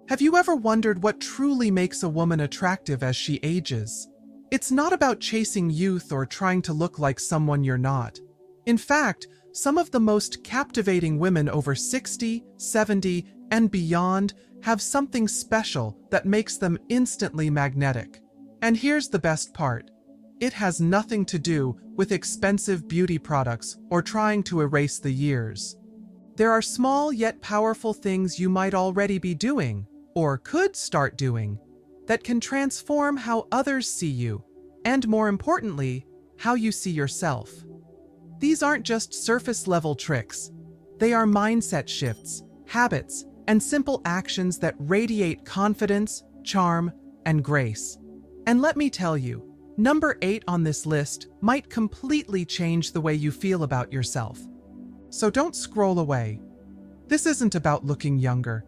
Have you ever wondered what truly makes a woman attractive as she ages? It's not about chasing youth or trying to look like someone you're not. In fact, some of the most captivating women over 60, 70, and beyond have something special that makes them instantly magnetic. And here's the best part. It has nothing to do with expensive beauty products or trying to erase the years. There are small yet powerful things you might already be doing, or could start doing, that can transform how others see you, and more importantly, how you see yourself. These aren't just surface-level tricks. They are mindset shifts, habits, and simple actions that radiate confidence, charm, and grace. And let me tell you, number 8 on this list might completely change the way you feel about yourself. So don't scroll away. This isn't about looking younger.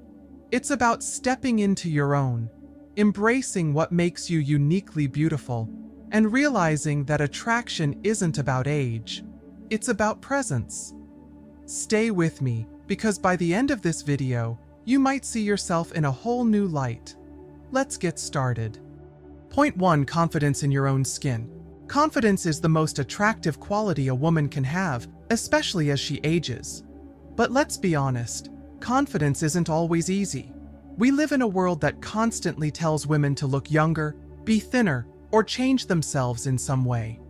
It's about stepping into your own, embracing what makes you uniquely beautiful, and realizing that attraction isn't about age. It's about presence. Stay with me, because by the end of this video, you might see yourself in a whole new light. Let's get started. Point 1. Confidence in your own skin. Confidence is the most attractive quality a woman can have, especially as she ages. But let's be honest, confidence isn't always easy. We live in a world that constantly tells women to look younger, be thinner, or change themselves in some way.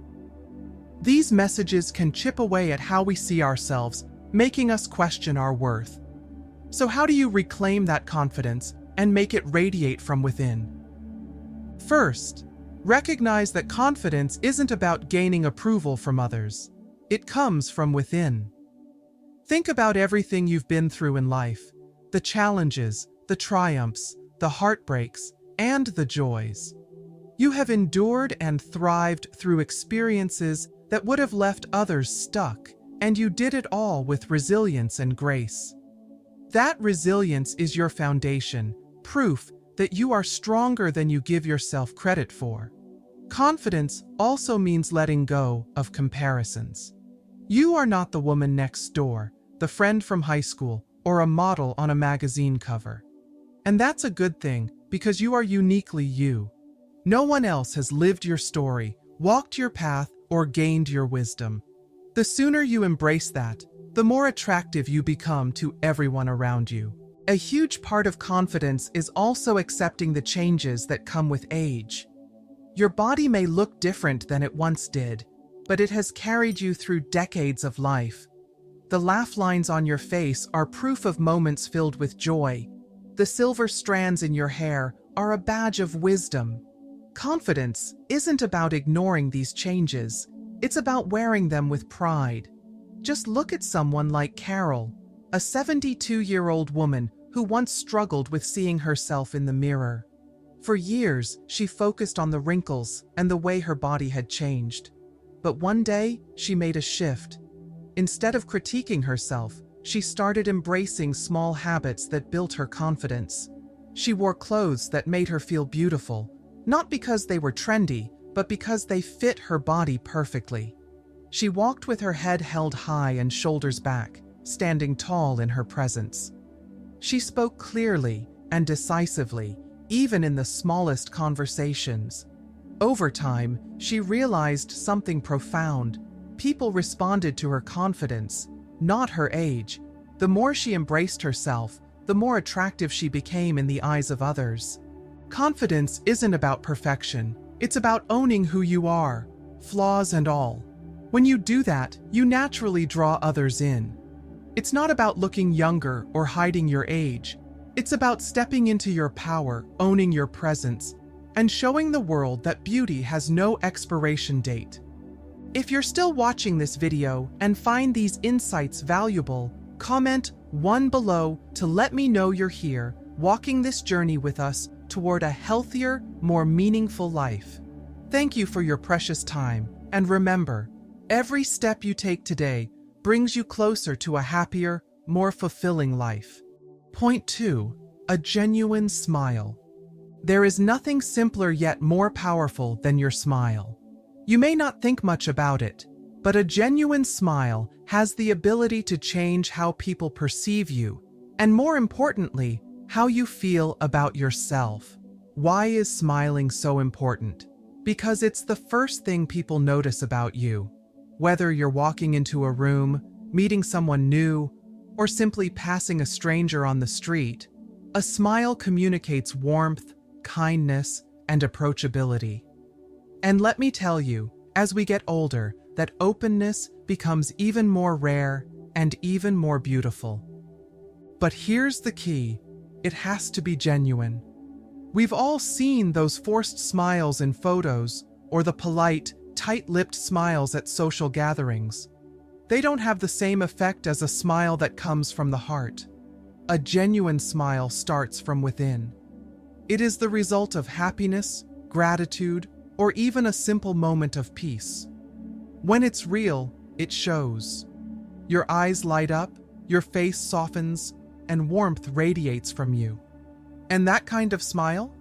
These messages can chip away at how we see ourselves, making us question our worth. So how do you reclaim that confidence and make it radiate from within? First, recognize that confidence isn't about gaining approval from others. It comes from within. Think about everything you've been through in life, the challenges, the triumphs, the heartbreaks, and the joys. You have endured and thrived through experiences that would have left others stuck, and you did it all with resilience and grace. That resilience is your foundation, proof that you are stronger than you give yourself credit for. Confidence also means letting go of comparisons. You are not the woman next door, the friend from high school, or a model on a magazine cover. And that's a good thing, because you are uniquely you. No one else has lived your story, walked your path, or gained your wisdom. The sooner you embrace that, the more attractive you become to everyone around you. A huge part of confidence is also accepting the changes that come with age. Your body may look different than it once did, but it has carried you through decades of life. The laugh lines on your face are proof of moments filled with joy. The silver strands in your hair are a badge of wisdom. Confidence isn't about ignoring these changes. It's about wearing them with pride. Just look at someone like Carol, a 72-year-old woman who once struggled with seeing herself in the mirror. For years, she focused on the wrinkles and the way her body had changed. But one day, she made a shift. Instead of critiquing herself, she started embracing small habits that built her confidence. She wore clothes that made her feel beautiful, not because they were trendy, but because they fit her body perfectly. She walked with her head held high and shoulders back, standing tall in her presence. She spoke clearly and decisively, even in the smallest conversations. Over time, she realized something profound. People responded to her confidence, not her age. The more she embraced herself, the more attractive she became in the eyes of others. Confidence isn't about perfection. It's about owning who you are, flaws and all. When you do that, you naturally draw others in. It's not about looking younger or hiding your age. It's about stepping into your power, owning your presence, and showing the world that beauty has no expiration date. If you're still watching this video and find these insights valuable, comment 1 below to let me know you're here, walking this journey with us toward a healthier, more meaningful life. Thank you for your precious time, and remember, every step you take today brings you closer to a happier, more fulfilling life. Point 2. A genuine smile. There is nothing simpler yet more powerful than your smile. You may not think much about it, but a genuine smile has the ability to change how people perceive you, and more importantly, How you feel about yourself. Why is smiling so important? Because it's the first thing people notice about you. Whether you're walking into a room, meeting someone new, or simply passing a stranger on the street, a smile communicates warmth, kindness, and approachability. And let me tell you, as we get older, that openness becomes even more rare and even more beautiful. But here's the key: it has to be genuine. We've all seen those forced smiles in photos, or the polite, tight-lipped smiles at social gatherings. They don't have the same effect as a smile that comes from the heart. A genuine smile starts from within. It is the result of happiness, gratitude, or even a simple moment of peace. When it's real, it shows. Your eyes light up, your face softens, and warmth radiates from you. And that kind of smile?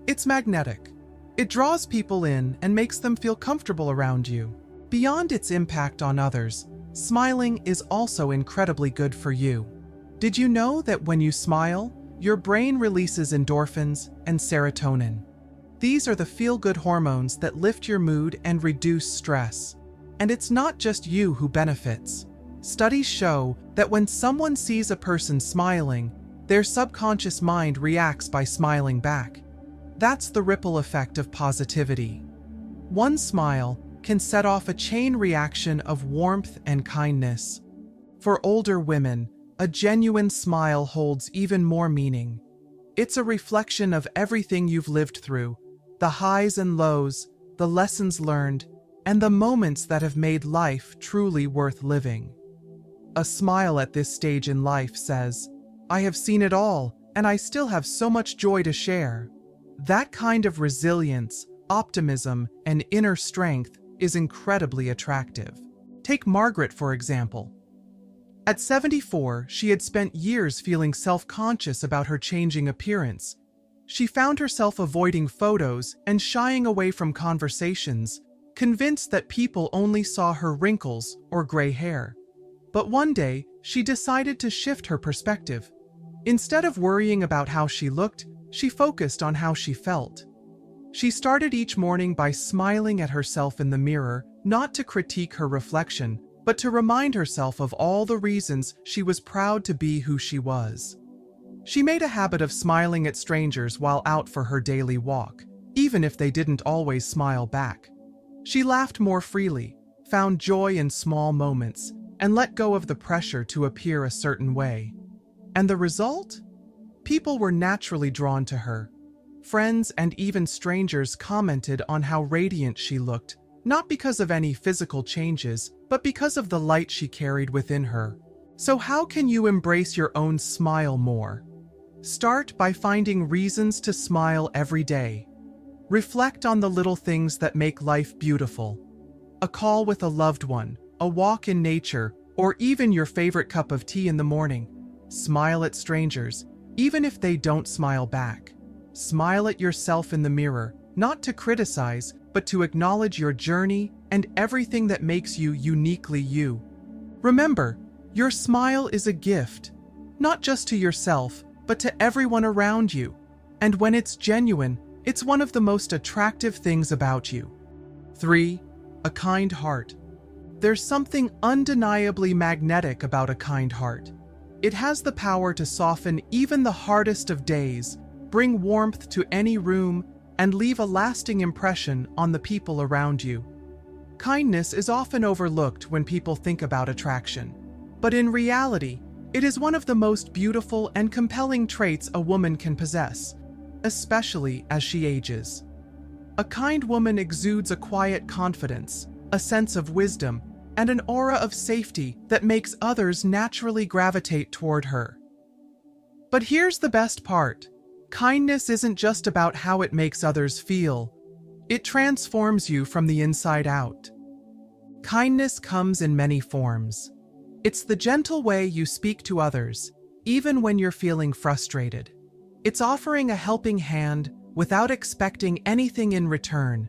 It's magnetic. It draws people in and makes them feel comfortable around you. Beyond its impact on others, smiling is also incredibly good for you. Did you know that when you smile, your brain releases endorphins and serotonin? These are the feel-good hormones that lift your mood and reduce stress. And it's not just you who benefits. Studies show that when someone sees a person smiling, their subconscious mind reacts by smiling back. That's the ripple effect of positivity. One smile can set off a chain reaction of warmth and kindness. For older women, a genuine smile holds even more meaning. It's a reflection of everything you've lived through, the highs and lows, the lessons learned, and the moments that have made life truly worth living. A smile at this stage in life says, "I have seen it all, and I still have so much joy to share." That kind of resilience, optimism, and inner strength is incredibly attractive. Take Margaret, for example. At 74, she had spent years feeling self-conscious about her changing appearance. She found herself avoiding photos and shying away from conversations, convinced that people only saw her wrinkles or gray hair. But one day, she decided to shift her perspective. Instead of worrying about how she looked, she focused on how she felt. She started each morning by smiling at herself in the mirror, not to critique her reflection, but to remind herself of all the reasons she was proud to be who she was. She made a habit of smiling at strangers while out for her daily walk, even if they didn't always smile back. She laughed more freely, found joy in small moments, and let go of the pressure to appear a certain way. And the result? People were naturally drawn to her. Friends and even strangers commented on how radiant she looked, not because of any physical changes, but because of the light she carried within her. So how can you embrace your own smile more? Start by finding reasons to smile every day. Reflect on the little things that make life beautiful. A call with a loved one, a walk in nature, or even your favorite cup of tea in the morning. Smile at strangers, even if they don't smile back. Smile at yourself in the mirror, not to criticize, but to acknowledge your journey and everything that makes you uniquely you. Remember, your smile is a gift, not just to yourself, but to everyone around you. And when it's genuine, it's one of the most attractive things about you. 3. A kind heart. There's something undeniably magnetic about a kind heart. It has the power to soften even the hardest of days, bring warmth to any room, and leave a lasting impression on the people around you. Kindness is often overlooked when people think about attraction. But in reality, it is one of the most beautiful and compelling traits a woman can possess, especially as she ages. A kind woman exudes a quiet confidence, a sense of wisdom, and an aura of safety that makes others naturally gravitate toward her. But here's the best part. Kindness isn't just about how it makes others feel. It transforms you from the inside out. Kindness comes in many forms. It's the gentle way you speak to others, even when you're feeling frustrated. It's offering a helping hand without expecting anything in return.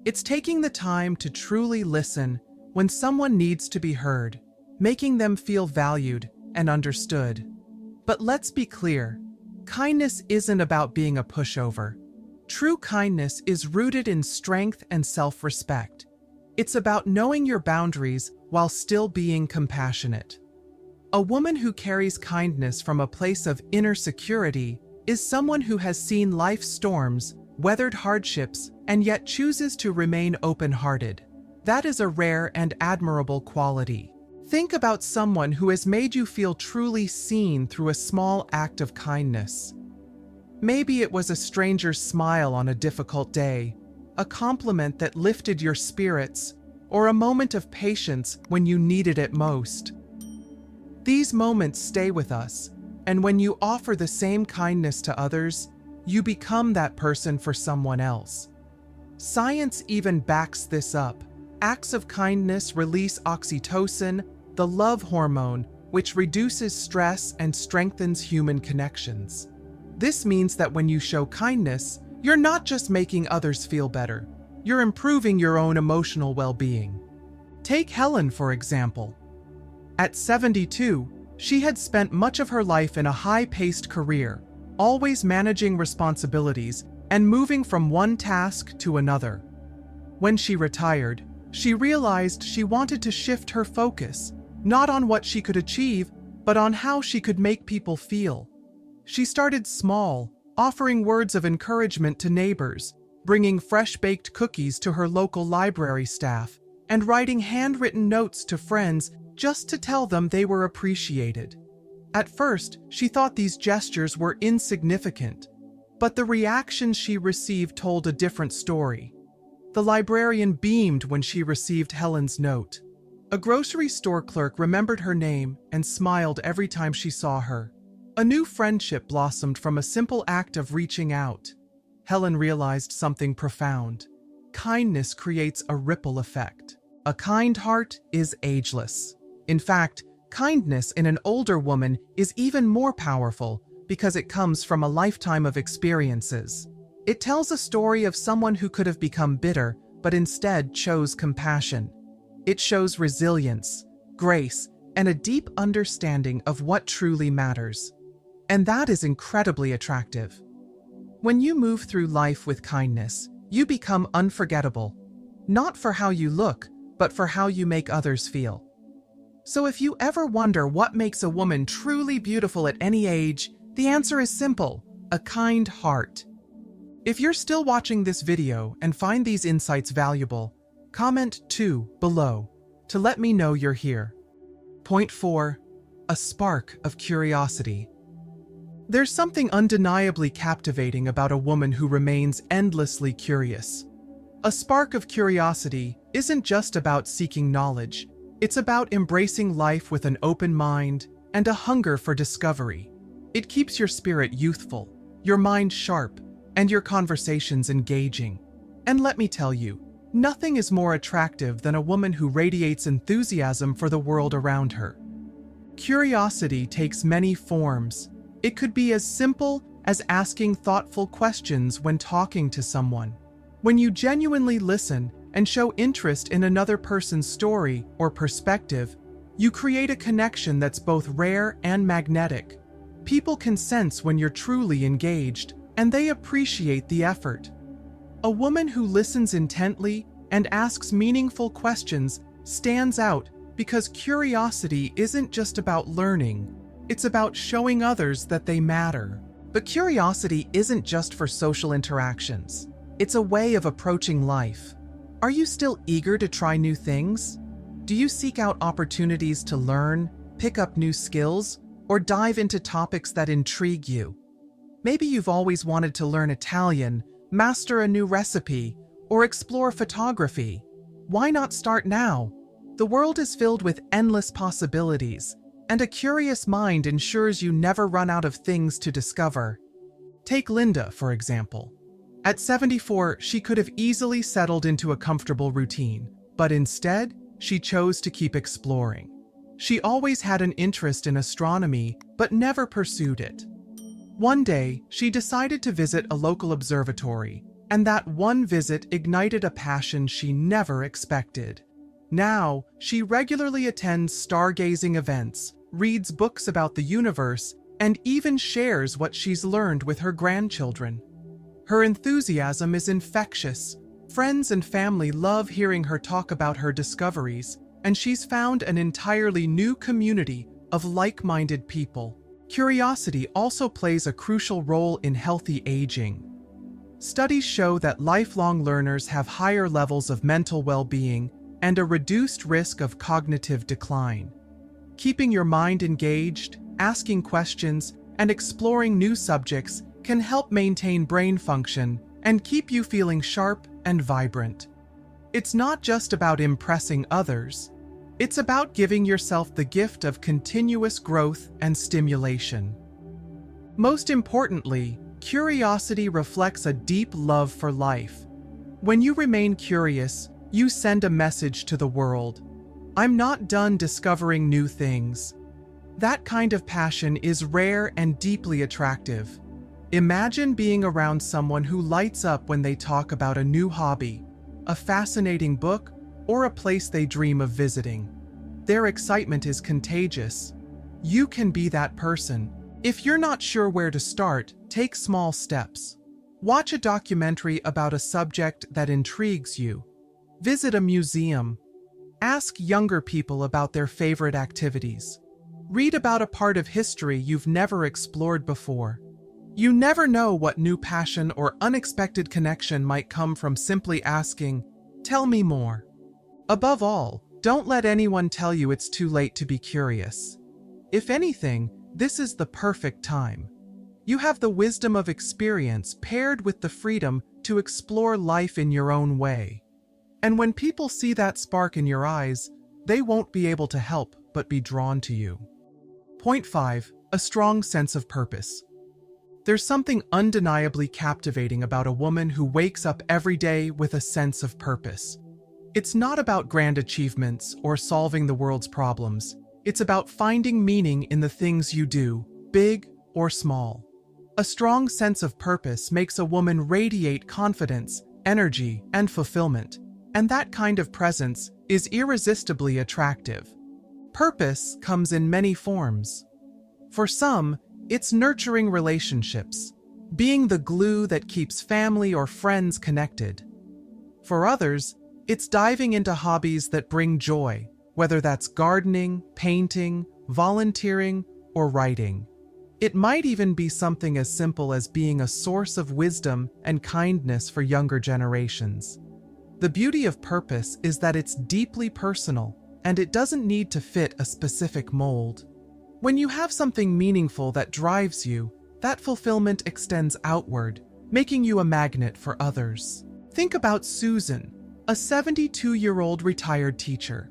It's taking the time to truly listen when someone needs to be heard, making them feel valued and understood. But let's be clear, Kindness isn't about being a pushover. True kindness is rooted in strength and self-respect. It's about knowing your boundaries while still being compassionate. A woman who carries kindness from a place of inner security is someone who has seen life's storms, weathered hardships, and yet chooses to remain open-hearted. That is a rare and admirable quality. Think about someone who has made you feel truly seen through a small act of kindness. Maybe it was a stranger's smile on a difficult day, a compliment that lifted your spirits, or a moment of patience when you needed it most. These moments stay with us, and when you offer the same kindness to others, you become that person for someone else. Science even backs this up. Acts of kindness release oxytocin, the love hormone, which reduces stress and strengthens human connections. This means that when you show kindness, you're not just making others feel better, you're improving your own emotional well-being. Take Helen, for example. At 72, she had spent much of her life in a high-paced career, always managing responsibilities and moving from one task to another. When she retired, she realized she wanted to shift her focus, not on what she could achieve, but on how she could make people feel. She started small, offering words of encouragement to neighbors, bringing fresh-baked cookies to her local library staff, and writing handwritten notes to friends just to tell them they were appreciated. At first, she thought these gestures were insignificant, but the reactions she received told a different story. The librarian beamed when she received Helen's note. A grocery store clerk remembered her name and smiled every time she saw her. A new friendship blossomed from a simple act of reaching out. Helen realized something profound. Kindness creates a ripple effect. A kind heart is ageless. In fact, kindness in an older woman is even more powerful because it comes from a lifetime of experiences. It tells a story of someone who could have become bitter, but instead chose compassion. It shows resilience, grace, and a deep understanding of what truly matters. And that is incredibly attractive. When you move through life with kindness, you become unforgettable, not for how you look, but for how you make others feel. So if you ever wonder what makes a woman truly beautiful at any age, the answer is simple: a kind heart. If you're still watching this video and find these insights valuable, comment 2 below to let me know you're here. Point 4. A spark of curiosity. There's something undeniably captivating about a woman who remains endlessly curious. A spark of curiosity isn't just about seeking knowledge. It's about embracing life with an open mind and a hunger for discovery. It keeps your spirit youthful, your mind sharp, and your conversations engaging. And let me tell you, nothing is more attractive than a woman who radiates enthusiasm for the world around her. Curiosity takes many forms. It could be as simple as asking thoughtful questions when talking to someone. When you genuinely listen and show interest in another person's story or perspective, you create a connection that's both rare and magnetic. People can sense when you're truly engaged, and they appreciate the effort. A woman who listens intently and asks meaningful questions stands out because curiosity isn't just about learning, it's about showing others that they matter. But curiosity isn't just for social interactions. It's a way of approaching life. Are you still eager to try new things? Do you seek out opportunities to learn, pick up new skills, or dive into topics that intrigue you? Maybe you've always wanted to learn Italian, master a new recipe, or explore photography. Why not start now? The world is filled with endless possibilities, and a curious mind ensures you never run out of things to discover. Take Linda, for example. At 74, she could have easily settled into a comfortable routine, but instead, she chose to keep exploring. She always had an interest in astronomy, but never pursued it. One day, she decided to visit a local observatory, and that one visit ignited a passion she never expected. Now, she regularly attends stargazing events, reads books about the universe, and even shares what she's learned with her grandchildren. Her enthusiasm is infectious. Friends and family love hearing her talk about her discoveries, and she's found an entirely new community of like-minded people. Curiosity also plays a crucial role in healthy aging. Studies show that lifelong learners have higher levels of mental well-being and a reduced risk of cognitive decline. Keeping your mind engaged, asking questions, and exploring new subjects can help maintain brain function and keep you feeling sharp and vibrant. It's not just about impressing others. It's about giving yourself the gift of continuous growth and stimulation. Most importantly, curiosity reflects a deep love for life. When you remain curious, you send a message to the world. I'm not done discovering new things. That kind of passion is rare and deeply attractive. Imagine being around someone who lights up when they talk about a new hobby, a fascinating book, or a place they dream of visiting. Their excitement is contagious. You can be that person. If you're not sure where to start, take small steps. Watch a documentary about a subject that intrigues you. Visit a museum. Ask younger people about their favorite activities. Read about a part of history you've never explored before. You never know what new passion or unexpected connection might come from simply asking, "Tell me more." Above all, don't let anyone tell you it's too late to be curious. If anything, this is the perfect time. You have the wisdom of experience paired with the freedom to explore life in your own way. And when people see that spark in your eyes, they won't be able to help but be drawn to you. Point 5. A strong sense of purpose. There's something undeniably captivating about a woman who wakes up every day with a sense of purpose. It's not about grand achievements or solving the world's problems. It's about finding meaning in the things you do, big or small. A strong sense of purpose makes a woman radiate confidence, energy, and fulfillment, and that kind of presence is irresistibly attractive. Purpose comes in many forms. For some, it's nurturing relationships, being the glue that keeps family or friends connected. For others, it's diving into hobbies that bring joy, whether that's gardening, painting, volunteering, or writing. It might even be something as simple as being a source of wisdom and kindness for younger generations. The beauty of purpose is that it's deeply personal, and it doesn't need to fit a specific mold. When you have something meaningful that drives you, that fulfillment extends outward, making you a magnet for others. Think about Susan, a 72-year-old retired teacher.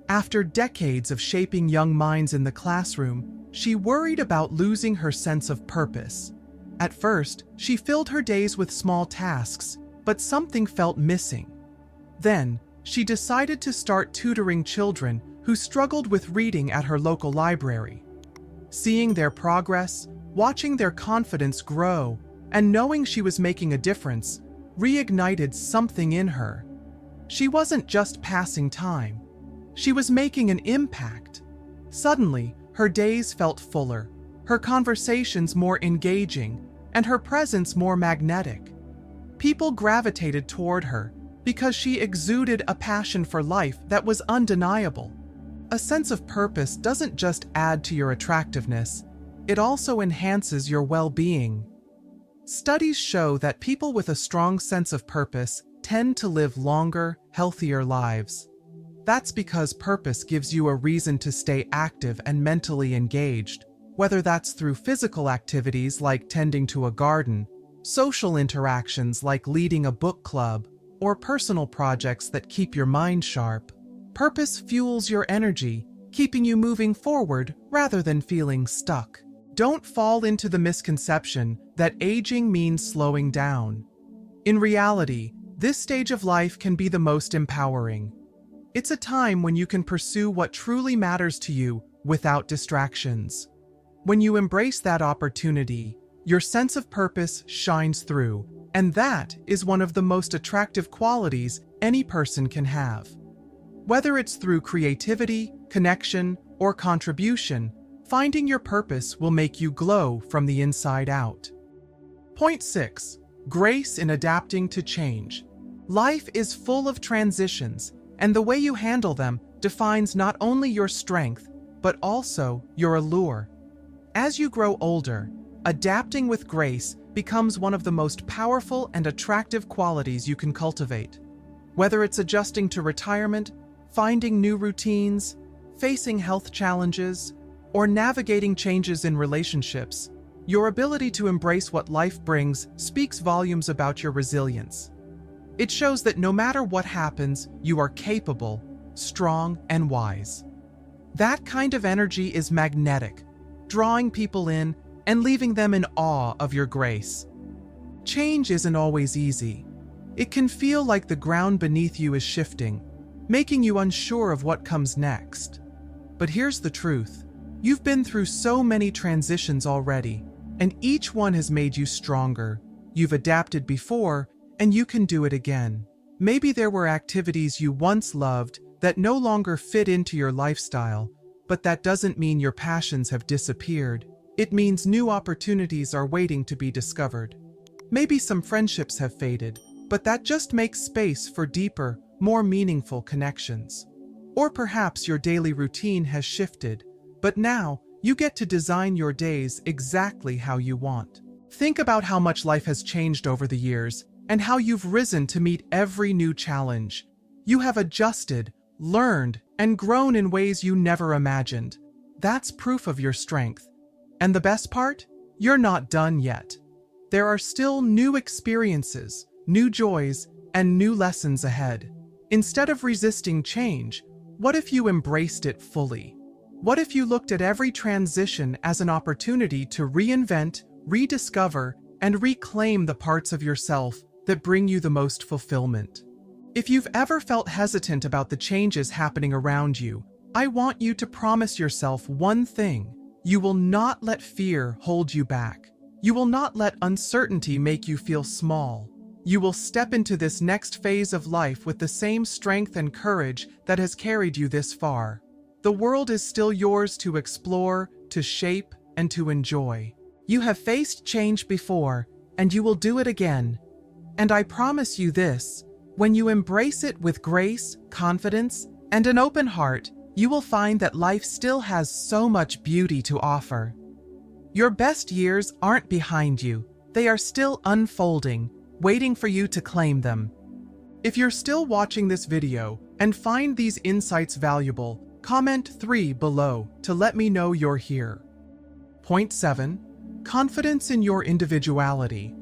After decades of shaping young minds in the classroom, she worried about losing her sense of purpose. At first, she filled her days with small tasks, but something felt missing. Then, she decided to start tutoring children who struggled with reading at her local library. Seeing their progress, watching their confidence grow, and knowing she was making a difference, reignited something in her. She wasn't just passing time. She was making an impact. Suddenly, her days felt fuller, her conversations more engaging, and her presence more magnetic. People gravitated toward her because she exuded a passion for life that was undeniable. A sense of purpose doesn't just add to your attractiveness, it also enhances your well-being. Studies show that people with a strong sense of purpose tend to live longer, healthier lives. That's because purpose gives you a reason to stay active and mentally engaged, whether that's through physical activities like tending to a garden, social interactions like leading a book club, or personal projects that keep your mind sharp. Purpose fuels your energy, keeping you moving forward rather than feeling stuck. Don't fall into the misconception that aging means slowing down. In reality, this stage of life can be the most empowering. It's a time when you can pursue what truly matters to you without distractions. When you embrace that opportunity, your sense of purpose shines through, and that is one of the most attractive qualities any person can have. Whether it's through creativity, connection, or contribution, Finding your purpose will make you glow from the inside out. Point 6. Grace in adapting to change. Life is full of transitions, and the way you handle them defines not only your strength, but also your allure. As you grow older, adapting with grace becomes one of the most powerful and attractive qualities you can cultivate. Whether it's adjusting to retirement, finding new routines, facing health challenges, or navigating changes in relationships, your ability to embrace what life brings speaks volumes about your resilience. It shows that no matter what happens, you are capable, strong, and wise. That kind of energy is magnetic, drawing people in and leaving them in awe of your grace. Change isn't always easy. It can feel like the ground beneath you is shifting, making you unsure of what comes next. But here's the truth. You've been through so many transitions already, and each one has made you stronger. You've adapted before, and you can do it again. Maybe there were activities you once loved that no longer fit into your lifestyle, but that doesn't mean your passions have disappeared. It means new opportunities are waiting to be discovered. Maybe some friendships have faded, but that just makes space for deeper, more meaningful connections. Or perhaps your daily routine has shifted, but now you get to design your days exactly how you want. Think about how much life has changed over the years and how you've risen to meet every new challenge. You have adjusted, learned, and grown in ways you never imagined. That's proof of your strength. And the best part? You're not done yet. There are still new experiences, new joys, and new lessons ahead. Instead of resisting change, what if you embraced it fully? What if you looked at every transition as an opportunity to reinvent, rediscover, and reclaim the parts of yourself that bring you the most fulfillment? If you've ever felt hesitant about the changes happening around you, I want you to promise yourself one thing. You will not let fear hold you back. You will not let uncertainty make you feel small. You will step into this next phase of life with the same strength and courage that has carried you this far. The world is still yours to explore, to shape, and to enjoy. You have faced change before, and you will do it again. And I promise you this, when you embrace it with grace, confidence, and an open heart, you will find that life still has so much beauty to offer. Your best years aren't behind you. They are still unfolding, waiting for you to claim them. If you're still watching this video and find these insights valuable, comment 3 below to let me know you're here. Point 7. Confidence in your individuality.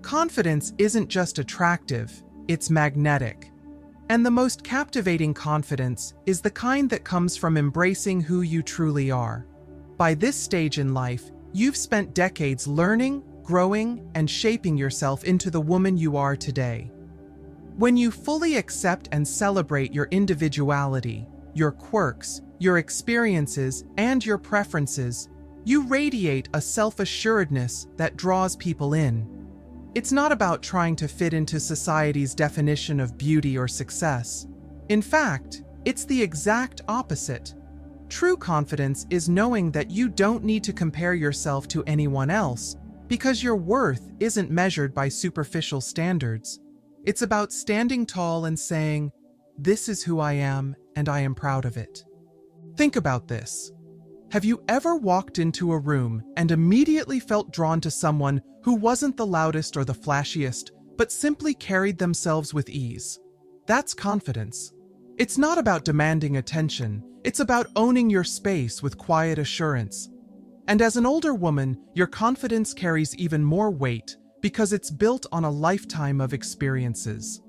Confidence isn't just attractive, it's magnetic. And the most captivating confidence is the kind that comes from embracing who you truly are. By this stage in life, you've spent decades learning, growing, and shaping yourself into the woman you are today. When you fully accept and celebrate your individuality, your quirks, your experiences, and your preferences, you radiate a self-assuredness that draws people in. It's not about trying to fit into society's definition of beauty or success. In fact, it's the exact opposite. True confidence is knowing that you don't need to compare yourself to anyone else because your worth isn't measured by superficial standards. It's about standing tall and saying, "This is who I am, and I am proud of it." Think about this. Have you ever walked into a room and immediately felt drawn to someone who wasn't the loudest or the flashiest, but simply carried themselves with ease? That's confidence. It's not about demanding attention. It's about owning your space with quiet assurance. And as an older woman, your confidence carries even more weight because it's built on a lifetime of experiences.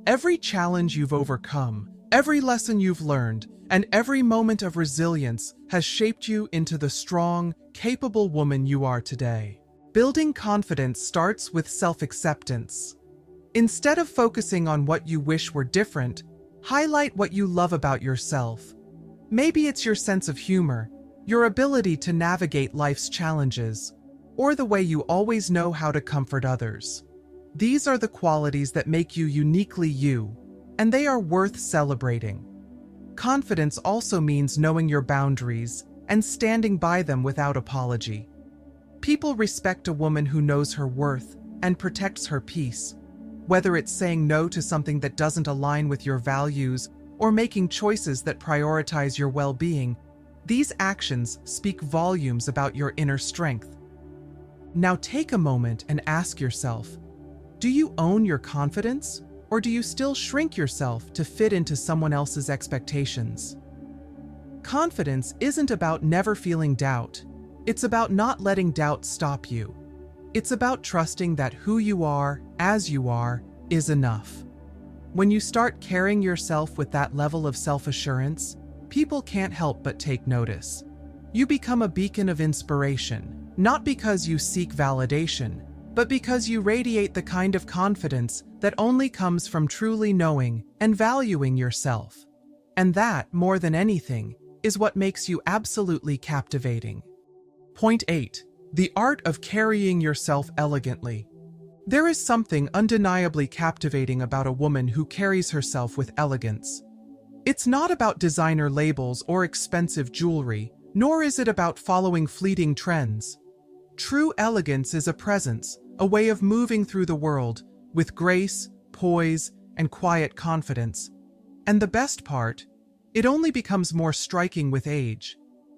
Every challenge you've overcome, every lesson you've learned, and every moment of resilience has shaped you into the strong, capable woman you are today. Building confidence starts with self-acceptance. Instead of focusing on what you wish were different, highlight what you love about yourself. Maybe it's your sense of humor, your ability to navigate life's challenges, or the way you always know how to comfort others. These are the qualities that make you uniquely you, and they are worth celebrating. Confidence also means knowing your boundaries and standing by them without apology. People respect a woman who knows her worth and protects her peace, whether it's saying no to something that doesn't align with your values or making choices that prioritize your well-being. These actions speak volumes about your inner strength. Now take a moment and ask yourself, do you own your confidence, or do you still shrink yourself to fit into someone else's expectations? Confidence isn't about never feeling doubt. It's about not letting doubt stop you. It's about trusting that who you are, as you are, is enough. When you start carrying yourself with that level of self-assurance, people can't help but take notice. You become a beacon of inspiration, not because you seek validation, but because you radiate the kind of confidence that only comes from truly knowing and valuing yourself. And that, more than anything, is what makes you absolutely captivating. Point 8. The art of carrying yourself elegantly. There is something undeniably captivating about a woman who carries herself with elegance. It's not about designer labels or expensive jewelry, nor is it about following fleeting trends. True elegance is a presence, a way of moving through the world with grace, poise, and quiet confidence. And the best part, it only becomes more striking with age.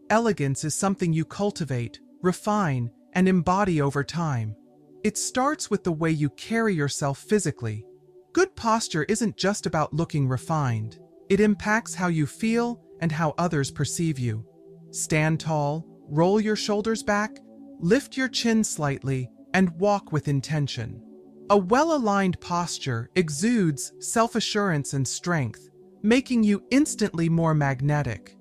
Elegance is something you cultivate, refine, and embody over time. It starts with the way you carry yourself physically. Good posture isn't just about looking refined. It impacts how you feel and how others perceive you. Stand tall, roll your shoulders back, lift your chin slightly, and walk with intention. A well-aligned posture exudes self-assurance and strength, making you instantly more magnetic.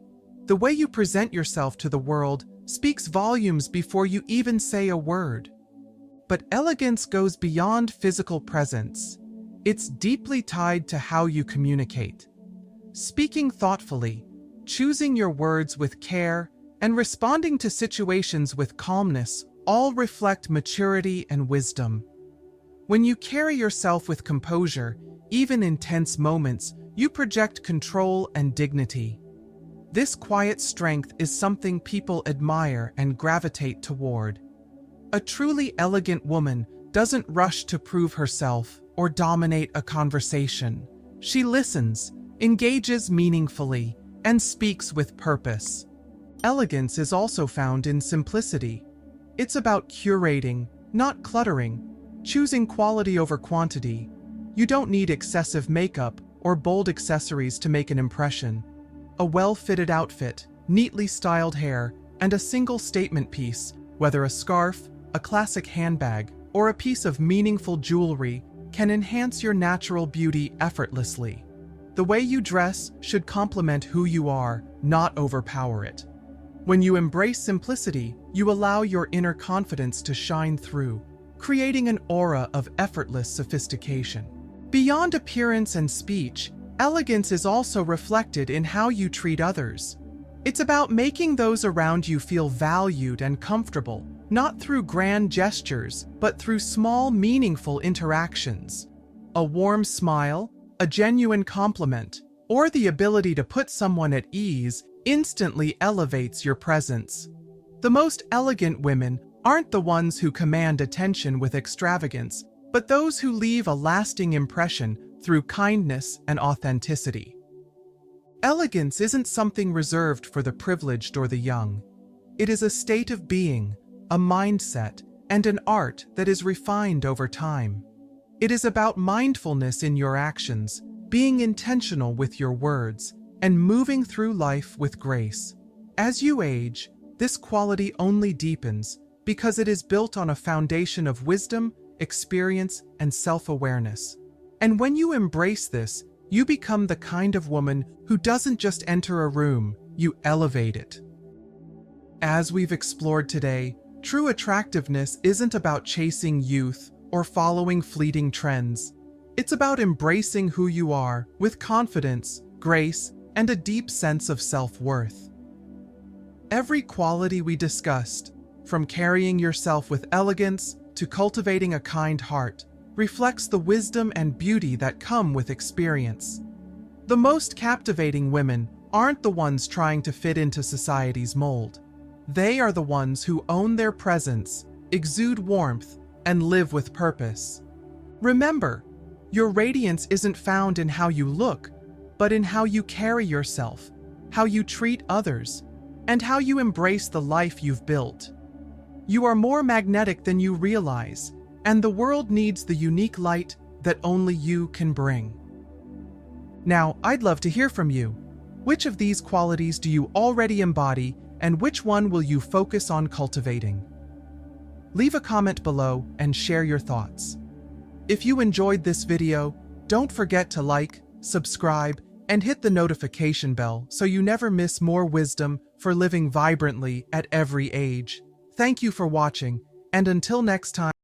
The way you present yourself to the world speaks volumes before you even say a word. But elegance goes beyond physical presence. It's deeply tied to how you communicate. Speaking thoughtfully, choosing your words with care, and responding to situations with calmness all reflect maturity and wisdom. When you carry yourself with composure, even in tense moments, you project control and dignity. This quiet strength is something people admire and gravitate toward. A truly elegant woman doesn't rush to prove herself or dominate a conversation. She listens, engages meaningfully, and speaks with purpose. Elegance is also found in simplicity. It's about curating, not cluttering, choosing quality over quantity. You don't need excessive makeup or bold accessories to make an impression. A well-fitted outfit, neatly styled hair, and a single statement piece, whether a scarf, a classic handbag, or a piece of meaningful jewelry, can enhance your natural beauty effortlessly. The way you dress should complement who you are, not overpower it. When you embrace simplicity, you allow your inner confidence to shine through, creating an aura of effortless sophistication. Beyond appearance and speech, elegance is also reflected in how you treat others. It's about making those around you feel valued and comfortable, not through grand gestures, but through small, meaningful interactions. A warm smile, a genuine compliment, or the ability to put someone at ease instantly elevates your presence. The most elegant women aren't the ones who command attention with extravagance, but those who leave a lasting impression through kindness and authenticity. Elegance isn't something reserved for the privileged or the young. It is a state of being, a mindset, and an art that is refined over time. It is about mindfulness in your actions, being intentional with your words, and moving through life with grace. As you age, this quality only deepens because it is built on a foundation of wisdom, experience, and self-awareness. And when you embrace this, you become the kind of woman who doesn't just enter a room, you elevate it. As we've explored today, true attractiveness isn't about chasing youth or following fleeting trends. It's about embracing who you are with confidence, grace, and a deep sense of self-worth. Every quality we discussed, from carrying yourself with elegance to cultivating a kind heart, reflects the wisdom and beauty that come with experience. The most captivating women aren't the ones trying to fit into society's mold. They are the ones who own their presence, exude warmth, and live with purpose. Remember, your radiance isn't found in how you look, but in how you carry yourself, how you treat others, and how you embrace the life you've built. You are more magnetic than you realize, and the world needs the unique light that only you can bring. Now, I'd love to hear from you. Which of these qualities do you already embody, and which one will you focus on cultivating? Leave a comment below and share your thoughts. If you enjoyed this video, don't forget to like, subscribe, and hit the notification bell so you never miss more wisdom for living vibrantly at every age. Thank you for watching, and until next time.